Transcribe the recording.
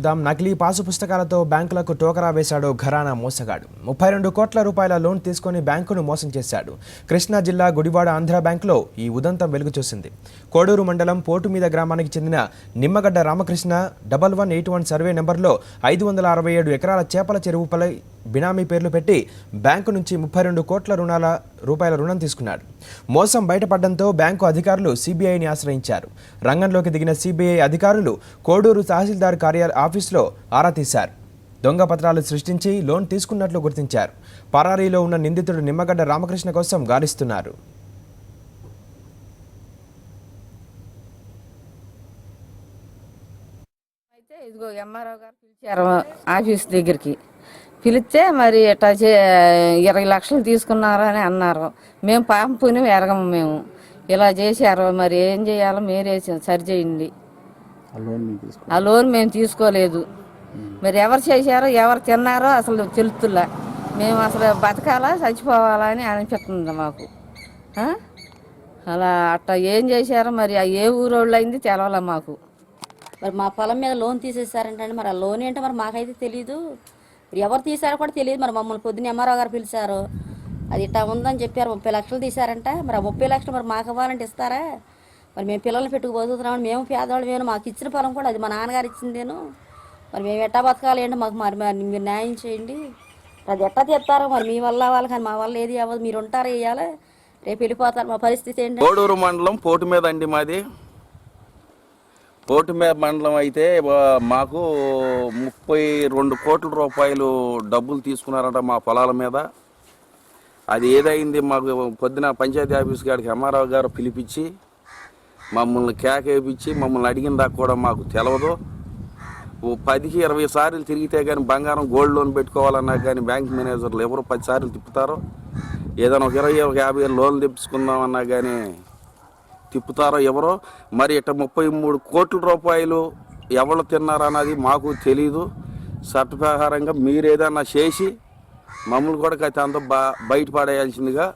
చూద్దాం. నకిలీ పాసు పుస్తకాలతో బ్యాంకులకు టోకరా వేశాడు ఘరానా మోసగాడు. 32 కోట్ల రూపాయల లోన్ తీసుకొని బ్యాంకును మోసం చేశాడు. కృష్ణా జిల్లా గుడివాడ ఆంధ్ర బ్యాంకులో ఈ ఉదంతం వెలుగు చూసింది. కోడూరు మండలం పోటుమీద గ్రామానికి చెందిన నిమ్మగడ్డ రామకృష్ణ 1181 సర్వే నెంబర్లో 567 ఎకరాల చేపల చెరువుపై బినామీ పేర్లు పెట్టి బ్యాంకు నుంచి 32 కోట్ల రూపాయల రుణం తీసుకున్నాడు. మోసం బయటపడడంతో బ్యాంకు అధికారులు సిబిఐని ఆశ్రయించారు. రంగంలోకి దిగిన సిబిఐ అధికారులు కోడూరు తహసీల్దార్ ఆఫీసులో ఆరా తీశారు. దొంగ పత్రాలు సృష్టించి లోన్ తీసుకున్నట్లు గుర్తించారు. పరారీలో ఉన్న నిందితుడు నిమ్మగడ్డ రామకృష్ణ కోసం గాలిస్తున్నారు. ఇదిగో ఎంఆర్ఓ గారు పిలిచారు ఆఫీస్ దగ్గరికి. పిలిస్తే మరి ఇట్లా 20 లక్షలు తీసుకున్నారని అన్నారు. మేము పాపం పుణ్యం ఎరగము. మేము ఇలా చేశారు, మరి ఏం చేయాలో మీరే సరి చేయండి. ఆ లోన్ మేము తీసుకోలేదు. మరి ఎవరు చేశారో ఎవరు తిన్నారో అసలు తెలుస్తులా. మేము అసలు బతకాలా చచ్చిపోవాలా అని అనిపిస్తుంది మాకు. అలా అట్లా ఏం చేశారో మరి ఏ ఊరోళ్ళు అయింది తెలవాల మాకు. మరి మా పొలం మీద లోన్ తీసేసారంటే మరి ఆ లోన్ ఏంటో మరి మాకైతే తెలీదు. ఎవరు తీసారో కూడా తెలియదు. మరి మమ్మల్ని పొద్దున్న ఎంఆర్ఓ గారు పిలిచారు. అది ఇట్లా ఉందని చెప్పారు. 30 లక్షలు తీశారంట. మరి ఆ 30 లక్షలు మరి మాకు ఇవ్వాలంటే ఇస్తారా? మరి మేము పిల్లల్ని పెట్టుకు బతుకుతున్నామని మేము పేదవాళ్ళమేను. మాకు ఇచ్చిన పొలం కూడా అది మా నాన్నగారు ఇచ్చిందేను. మరి మేము ఎట్టా బతకాలి ఏంటో మాకు మరి మీరు న్యాయం చేయండి. అది ఎట్టా తీస్తారో మరి మీ వల్ల వాళ్ళు, కానీ మా వల్ల ఏది అవ్వదు. మీరు ఉంటారో ఇవ్వాలి, రేపు వెళ్ళిపోతారు. మా పరిస్థితి ఏంటి? కోడూరు మండలం పోటు మీద అండి మాది. పోటు మీద మండలం అయితే మాకు 32 కోట్ల రూపాయలు డబ్బులు తీసుకున్నారంట మా పొలాల మీద. అది ఏదైంది మాకు పొద్దున పంచాయతీ ఆఫీస్ గారికి ఎంఆర్ఓ గారు పిలిపించి మమ్మల్ని కేకేపించి మమ్మల్ని అడిగిన దాకా కూడా మాకు తెలియదు. 10-20 సార్లు తిరిగితే కానీ బంగారం గోల్డ్ లోన్ పెట్టుకోవాలన్నా కానీ బ్యాంక్ మేనేజర్లు ఎవరు 10 సార్లు తిప్పుతారో, ఏదైనా 20-50 లోన్లు తెప్పించుకుందామన్నా కానీ తిప్పుతారో ఎవరో. మరి ఇట్లా 33 కోట్ల రూపాయలు ఎవరు తిన్నారన్నది మాకు తెలీదు. చట్టప్రకారంగా మీరు ఏదన్నా చేసి మమ్మల్ని కూడా అంతా బయటపడేయాల్సిందిగా